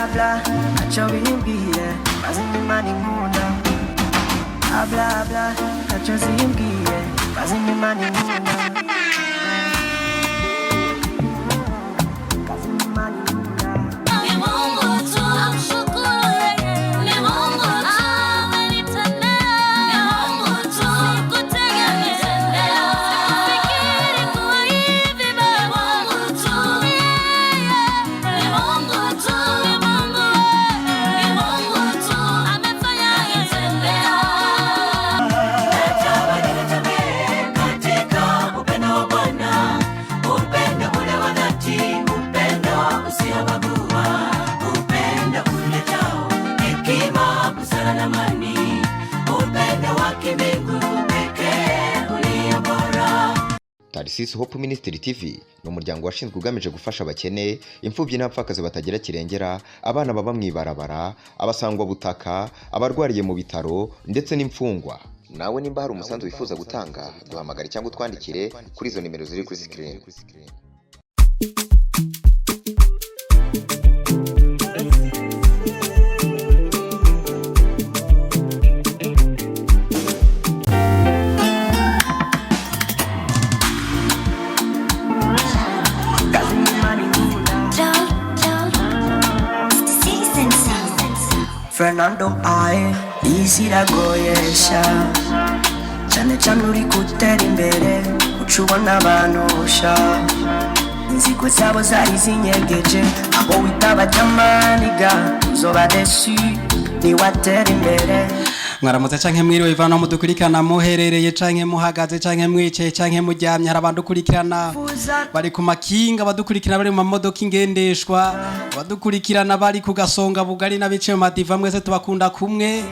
bla bla, ntacyo bimbwiye, maze imana inkunda. Bla bla bla, ntacyo zimbwiye, maze imana inkunda. Tarisisi Hope Ministry TV ni umuryango washinzwe ugamije gufasha abakene, imfubyi n'abapfakazi batagira kirengera, abana baba mwibarabara, abasangwa butaka, abarwariye mu bitaro ndetse n'imfungwa. Nawe nimba hari umusanzu wifuza gutanga, duhamagare cyangwa utwandikire kuri izo nimero ziri kuri screen. Fernando aye iziragoyesha cyane cyane uri gutera imbere ucubona abantu usha inzigo zabo zari zinyegeje abo witaba jamaniga uzoba desu niwatera imbere. Mwaramutse canke mwiriwe ivana mudukurikirana muherereye canke muhagaze canke mwicaye canke muryamye, hari abandukurikirana bari ku makinga, badukurikirana bari mu mamodoka ingendeshwa, badukurikirana bari ku gasonga bugari n'abice mu madiva, mwese tubakunda kumwe.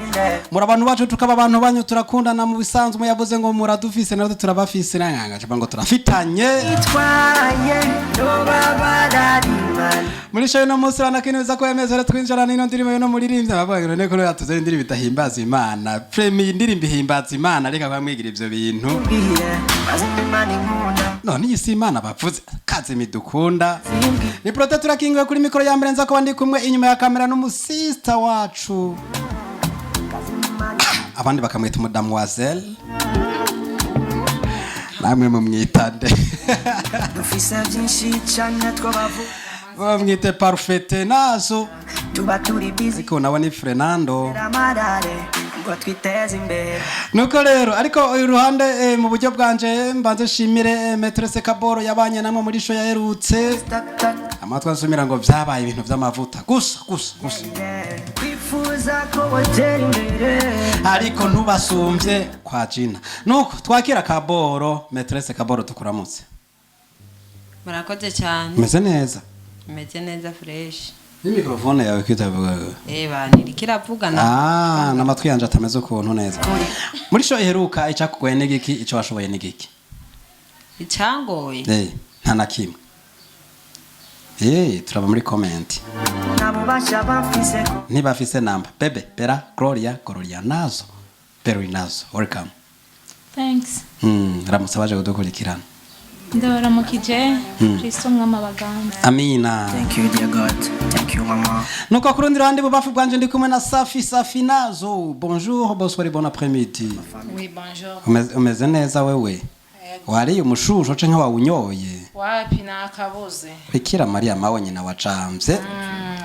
Muri abantu bacu tukaba abantu banyu turakundana mu bisanzwe, yavuze ngo muradufise natwe turabafise, nanga ngo turafitanye itwaye no babadarima. Muri show no munsi ranakineza ko yemezera twinjira n'ino ndirimo yo no muririmbye, bavuga ngo neko yatuzera indirimbo idahimbaza Imana, premi indirimbo ihimbaza Imana, reka bamwigira ivyo bintu. None iyi si Imana bavuze kaze midukunda. Ni Prote turakingiwe kuri mikoro ya mbere, nza ko bandi kumwe inyuma ya kamera n'umusista wacu, abandi bakamwita Mademoiselle, namwe mumwitande dufise byinshi cyane twabavu bamwite Parfaite nazo tuba turi busy ko nawe ni Fernando amarare ngo twiteze imbere. Nuko rero ariko iruhande mu buryo bwanje mbanze shimire Maîtresse Kaboro yabanye namwe muri show yaherutse, amatwa nsumira ngo vyabaye ibintu vy'amavuta gusa kwifuza ko botera imbere ariko ntubasumbye kwa Gina. Nuko twakira Kaboro, Maîtresse Kaboro tukuramutse. Murakoze cyane. Meze neza? Meze neza fresh. Ni mikrofone yawe kwitavuga. Bani kiravugana. Namatwi yanje atameze ukuntu neza. Muri show iheruka icyakugoye n'igiki, icyo washoboye n'igiki? Icyangoye. Nta na kimwe. Turaba muri comment. Nabo basha bafise ko Ntibafise namba. Bebe, Bera, Gloria nazo. Nazo. Welcome. Thanks. Ramutse baje kudukurikirana. Ndabaramukije Kristo mwama baganda. Amina. Thank you dear God. Thank you mama. Nuko kurundi ruhande bubafu bwanje ndi kumwe na Safi nazo. Bonjour, bonsoir, bon après-midi. Oui, bonjour. Umeze neza wewe? Wariye umushusho canke wawunyoye? Wapi nakabuze. Bikira Maria mawe nyina wacamvye.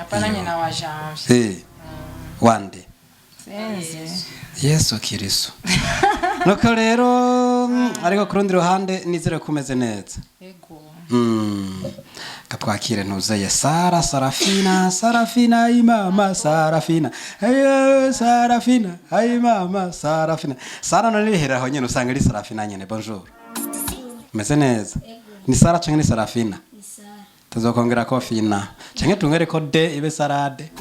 Apana nyina wajamvye. Wande. Senze. Yesu Kristo. Nuko rero ariko kurundi ruhande nizere kumeze neza. Ego. Katwakire ntuzeye Sarafina imama Sarafina. Hey Sarafina, hey mama Sarafina. Sara naliheraho nyene usanga ari Sarafina nyene. Bonjour. Meze neza. Ni Sara canke ni Sarafina? Ni Sara. Tuzokongera ko fina. Canke tungere ko de ibe Sarade.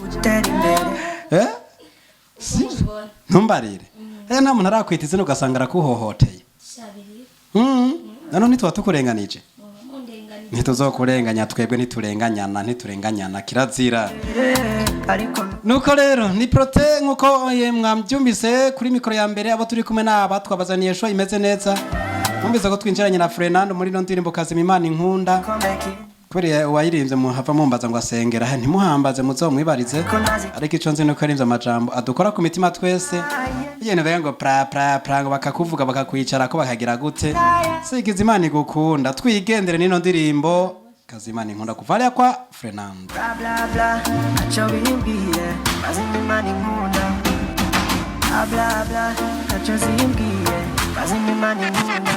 Ntumbarire. Nta muntu arakwita izina ugasanga arakuhohoteye. Nano nitwa tukurenganije. Ntituzokurenganya, twebwe ntiturenganyana kirazira. Nuko rero ni Prote nkuko mwambyumvise kuri mikoro ya mbere, abo turi kumwe n'aba twabazaniye show imeze neza. Mwumvise ko twinjiranye na Fernando muri no ndirimbo kazi Imana inkunda. kubera wayirimbye muhava mumbaza ngo asengera ntimuhambaze muzomwibarize ariko ico nzi nuko arimbye amajambo adukora ku mitima twese yene baga ngo pra ngo bakakuvuga bakakwicara ko bakagira gute sigize Imana igukunda twigendere nino ndirimbo Kazimana inkunda kuvalia kwa Fernando bla bla bla acho bimbie Kazimana inkunda bla bla bla acho zimbie Kazimana inkunda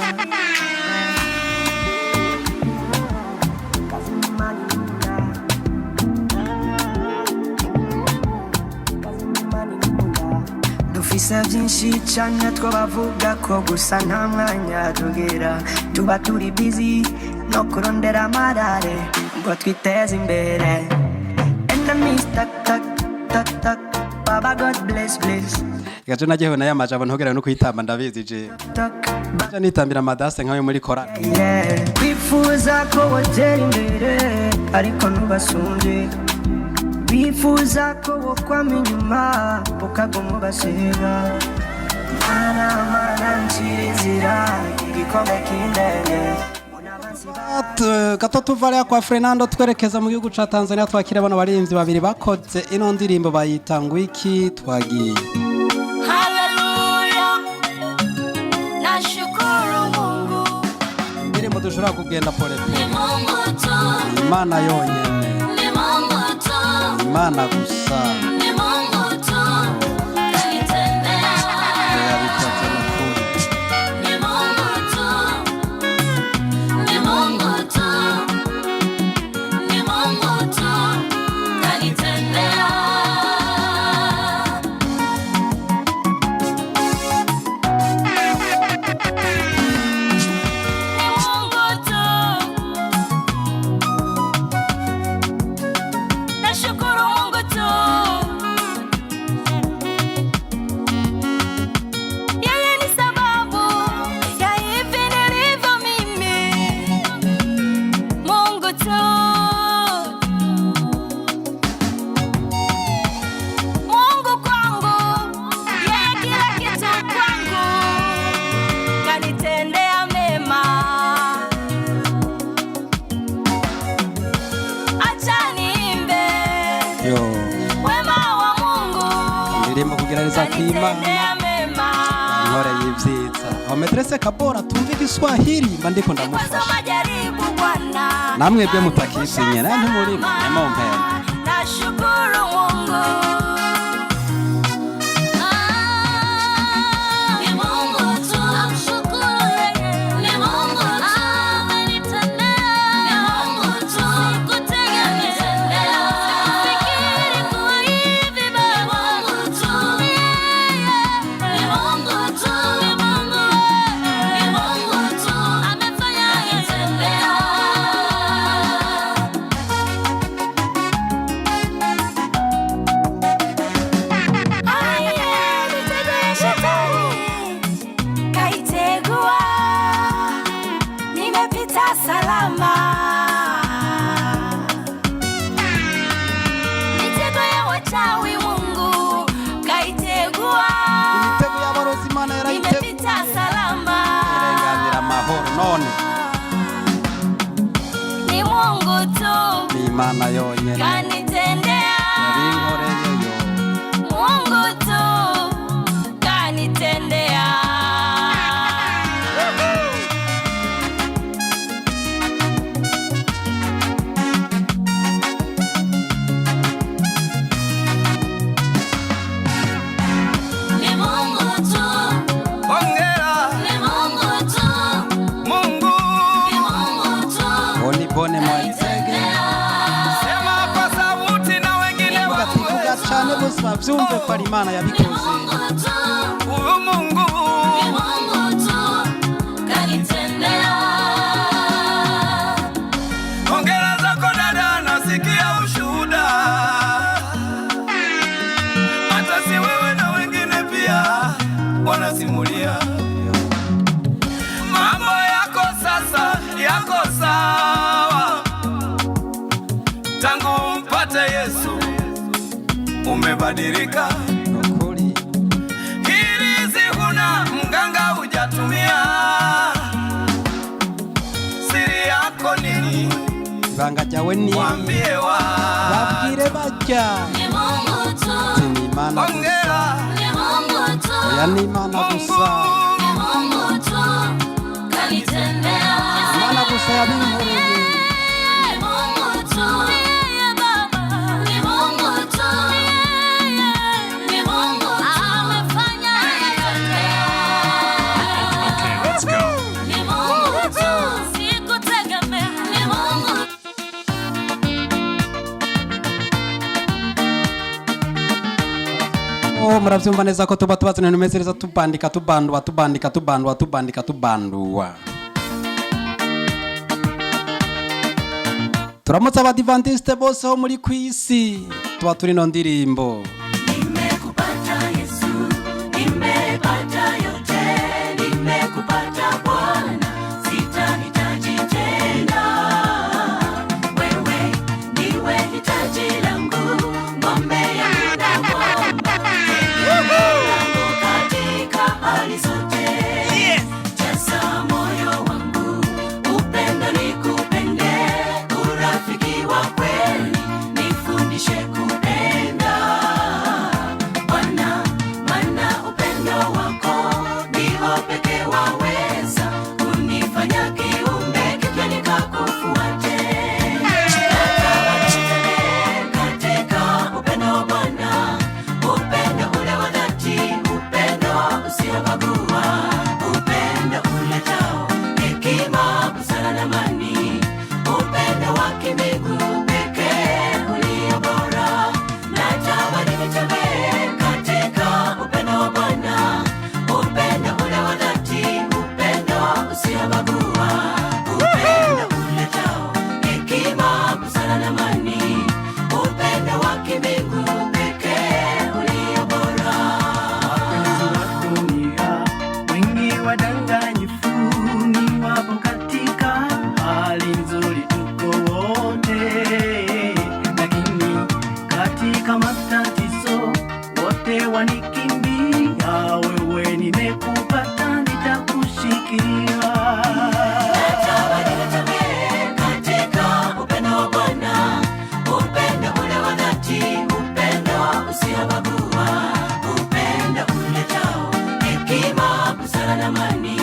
dufise byinshi cyane twabavuga ko gusa nta mwanya tugera tuba turi busy no kurondera amarare ngo twiteze imbere enemies tak tak tak tak baba God bless gaje nageho na yamajabo ntogera no kwitamba ndabizi je baje nitambira madase nkawe muri kora bifuza ko wogera imbere ariko nubasumje bifuza ko wokwama inyuma ukaguma ubasiga mana nshizira igikombe kindenge gato tuvalia kwa Fernando twerekeza mu gihugu ca Tanzania twakira bano barimvyi babiri bakoze ino ndirimbo bayita ngwiki twagiye. Haleluya nashukuru Mungu Ndirimbo dushobora kugenda pole pole. Ni Mungu tu Imana yonyene. Ni Mungu tu Imana gusa. Ni Mungu tu kanitendea Yabikoze n'ukuri. Ni Mungu tu Ni Mungu tu Ni Mungu tu kanitendea Ngore yivyiza wametrese kabora tumvika Kiswahili mbandiko ndamufasha namwe bwe mutakisinye na ntumurimo nyama umpenda nashukuru Mungu ni Mungu tu namshukuru ni Mungu tu amenitendea ni Mungu tu sikutegemea fikiri kwa hivi baba Mungu tu ni Mungu tu ni Mungu tu amefanya nitembea kaitegua nimepita salama mitego ya wachawi Mungu kaitegua imitego y'abarozi Imana yarayitego nimepita salama irenganira mahoro none ni Mungu tu ni Imana yonyene kanitendea yabinkoreye yo Mungu tu kanitendea ni Mungu tu ongera ni Mungu tu Mungu ni Mungu tu boni bone mwaitege sema kwa sauti na wengine tuvuga cyane bose bavyumve ko ari Imana yabikoze huyu Mungu ni Mungu tu kanitendea ongera zako dada nasikia ushuhuda hata si wewe na wengine pia wanasimulia mambo yako sasa yako sawa tangu mpate Yesu umebadilika nokuri hirizi huna mganga hujatumia siri yako nini ibanga ryawe ni babwire bajya Ni Mungu tu, ni Imana gusa ni Mungu tu, oya ni Imana gusa ni Mungu tu, kanitendea. Imana gusa yabinkoreye Ni Mungu tu, ni Mungu tu, ni Mungu tu, amefanya kanitendea. Ni Mungu tu, sikutegemea. Ni Mungu murabyumva neza ko tuba tubazana numezereza tubandika tubandwa turamutse abadivantiste bose ho muri kwisi tuba turi no ndirimbo Nimekupata Yesu, nimepata yote, nimekupata Bwana, sitahitaji tena. Wewe ndiwe hitaji langu, ng'ombe yangu na mwamba, tegemeo langu katika hali zote. Jaza moyo wangu, upendo nikupende, urafiki wa kweli nifundishe kupenda. Bwana, maana upendo wako ndio pekee waweza kunifanya kiumbe kipya nikakufuate. Katika upendo wa Bwana, upendo ule wa dhati, upendo usiobagua, upendo uletao hekima, busara na amani, upendo wa kimbingu pekee ulio bora. Natamani nitembee katika upendo wa Bwana, upendo ule wa dhati, upendo usiobagua, upendo uletao hekima, busara na amani, upendo wa kimbingu pekee ulio bora. Wapenzi wa dunia wengi wadanganyifu, ni wapo katika hali nzuri, tuko wote, lakini katika matatizo wote wanikimbia. Wewe nimekupata, nitakushikilia. Katika upendo wa Bwana, upendo ule wa dhati, upendo usiobagua, upendo uletao hekima, busara na amani,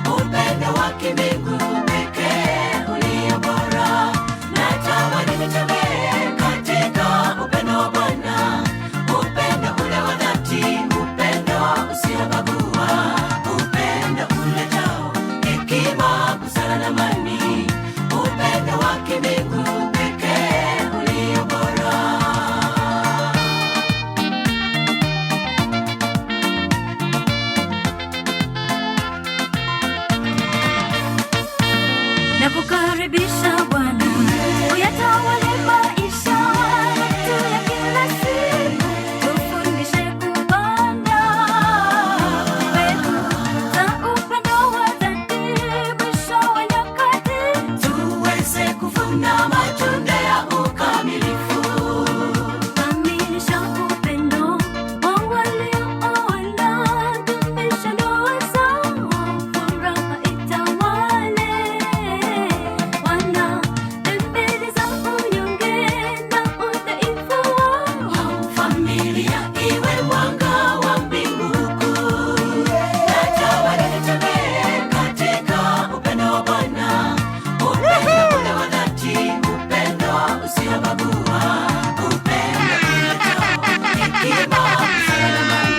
upendo wa kimbingu pekee ulio bora. Natamani nitembee katika upendo wa Bwana, upendo ule wa dhati, upendo usiobagua, upendo uletao hekima, busara na amani, upendo wa kimbingu pekee ulio bora. Nakukaribisha Bwana, uyatawale maisha yetu ya kila siku, tufundishe kupanda mbegu za upendo wa dhati, mwisho wa nyakati Tuweze kuvuna matunda ya ukamilifu. kamilisha upendo wa waliooana, dumisha ndoa zao, furaha itawale. Wana tembeleza unyonge na udhaifu wao, Familia iwe mwanga wa mbingu kuu. Natamani nitembee katika upendo wa Bwana, upendo ule wa dhati, upendo usiobagua, upendo uletao hekima, busara na amani,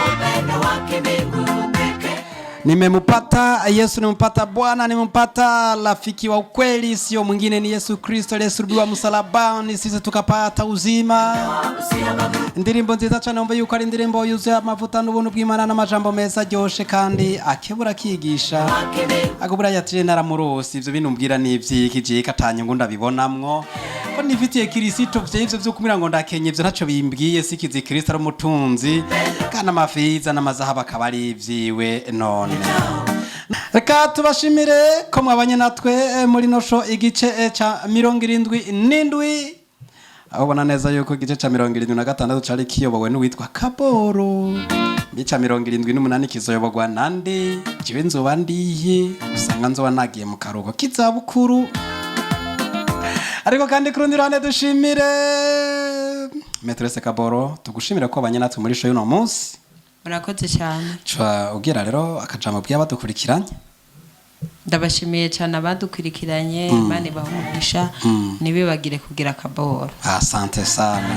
upendo wa kimbingu pekee. nimempata Yesu, nimempata Bwana, nimempata rafiki wa ukweli, sio mwingine ni Yesu Kristo aliyesulubiwa msalabani sisi tukapata uzima. Indirimbo nziza cyane, umva yuko ari indirimbo yuzuye amavuta n'ubuntu bw'Imana n'amajambo meza aryoshe kandi akebura akigisha. Agubura yatire naramurosi, ivyo bintu mbwira n'ivyiki je katanye ngo ndabibonamwo ko nifitiye Kristo, ivyo byo kumira ngo ndakenye ivyo ntaco bimbwiye, sikizi Kristo ari umutunzi kandi amafiza n'amazahabu akaba ari ivyiwe none. Reka tubashimire ko mwabanye natwe muri no show igice ca 77. aho ubona neza yuko igice ca 76 cari kiyobowe n'uwitwa Kaboro, igice ca 78 kizoyoborwa nande jiwe nzoba ndiye, usanga nzoba nagiye mu karuhuko k'izabukuru. ariko kandi kurundi ruhande dushimire Metrese Kaboro tugushimire ko abanye natwe muri show y'uno munsi. murakoze cyane. Cwa ugira rero akajambo bw'abadukurikiranye. Ndabashimiye cyane abadukurikiranye, Imana ibahumugisha nibibagire kugira Kaboro. Asante sana.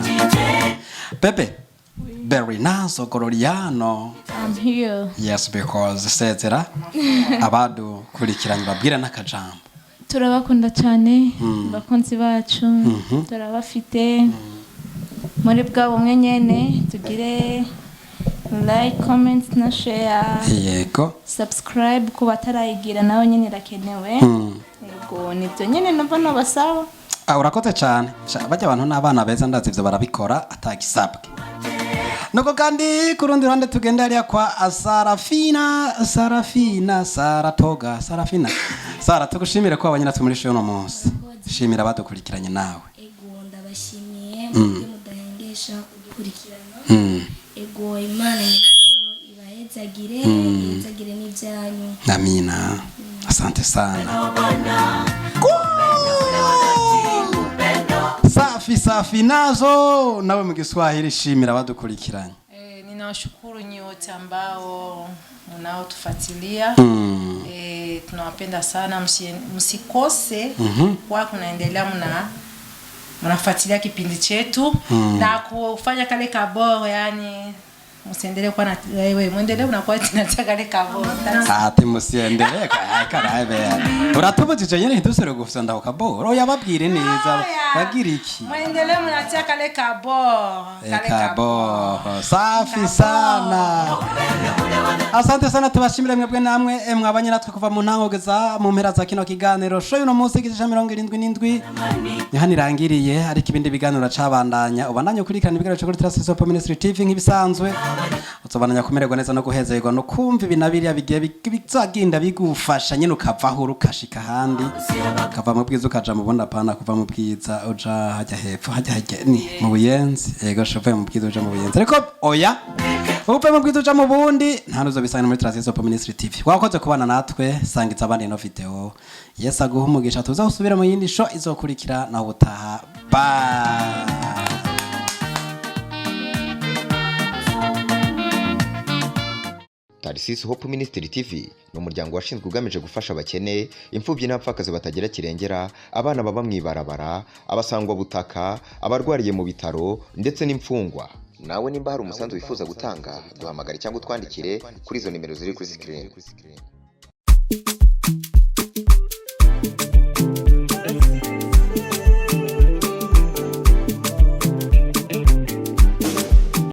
Pepe. Very nice, Gororiano. I'm here. Yes, because sezera abadu kurikiranye babwira n'akajambo. Turabakunda cyane bakunzi bacu. Turabafite muri bwa bumwe nyene tugire like, comment na share. Yego. Subscribe ku batarayigira nawe nyene irakenewe. Yego nibyo nyene numva no basaba. Urakoze cyane. Bajya abantu n'abana beza ndazi ivyo barabikora atagisabwe. Nuko kandi kurundi ruhande tugenda hariya kwa Sarafina. Sara tugushimire ko abanye natwe muri show no munsi. Shimira abadukurikiranye nawe. Ego ndabashimiye mudahengesha kudukurikirana. Ego Imana ibahezagire n'ibyanyu. Amina. Asante sana. Safi nazo nawe mu Kiswahili shimira abadukurikiranye. Ninawashukuru nyote ambao mnaotufuatilia. Tunawapenda sana, msikose kwa kunaendelea mnafuatilia kipindi chetu na kufanya kale kaboro, yani musiendelee kwa na wewe muendelee unakuwa tunataka kale kaboro. Ati musiendelee karabe. Uratubujije nyene ntidusere gufunda kaboro. Oya babwire neza. Bagira iki? Muendelee mnataka kale kaboro. Safi sana. Asante sana tubashimire mwebwe namwe mwabanye natwe kuva mu ntangogeza mu mpera za kino kiganiro show y'uno munsi gicisha 77 ni irangiriye ariko ibindi biganiro cabandanya ubandanye ukurikirana ibiganiro kuri Trace Sopo Ministry TV nk'ibisanzwe uzobandanya kumererwa neza no guhezerwa no kumva ibinabiriya bigiye bizaginda bigufasha nyine ukavaho urukashika handi kava mu bwiza ukaja mu bundi apana kuva mu bwiza uja hajya hepfo hajya ni mu buyenzi yego shove mu bwiza uja mu buyenzi ariko oya upe mu bwiza uja mu bundi nta nuzo bisanga muri Trace Sopo Ministry TV wakoze kubana natwe sangiza abandi no video Yesu aguha umugisha tuza usubira mu yindi show izokurikira na ubutaha bye. Tarsis Hope Ministry TV ni umuryango washinzwe ugamije gufasha abakene, imfubyi n'abapfakazi batagira kirengera, abana baba mwibarabara, abasangwa butaka, abarwariye mu bitaro ndetse n'imfungwa. Nawe nimba hari umusanzu wifuza gutanga duhamagare cyangwa utwandikire kuri izo nimero ziri kuri screen.